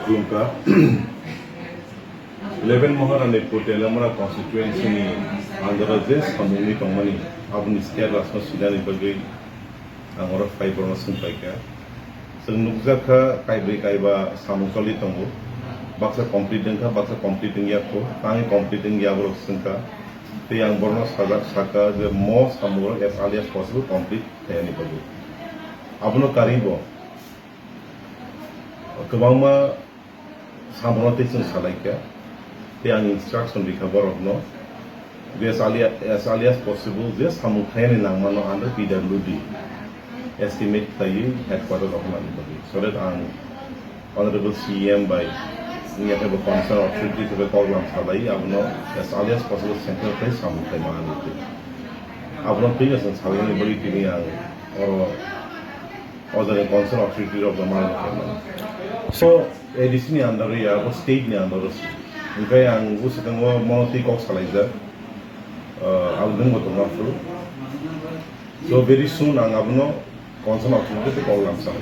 खुलुमका 11 महारानी पोटेलमरा constituency ni andara je samuni tongmani abni state rasma sidani bagi angora fiber sumpai ka senukjaka kaibai kaiba samukali tongo baksa complete ka baksa complete ya ko tangi complete ya bro sengka te yang borno sajak saka je mo samura as alias possible complete thayani bagi abno karibo kebangma samurate sing salaika te ang instruction recover of no as alias possible just samuthaini nangmano under PWD estimate tayi headquarters of Manipuri so that ang honorable CM by niya have a concern authority to the program salai abno as alias possible central place samuthai manite abno previous and salai bari tini ang or the concern authority of the Manipuri so di sini under ya state ni under Mungkin yang gue sedang monoti kok salaiza, album gue tengah tu. So very soon ang abno concern authority kau langsung.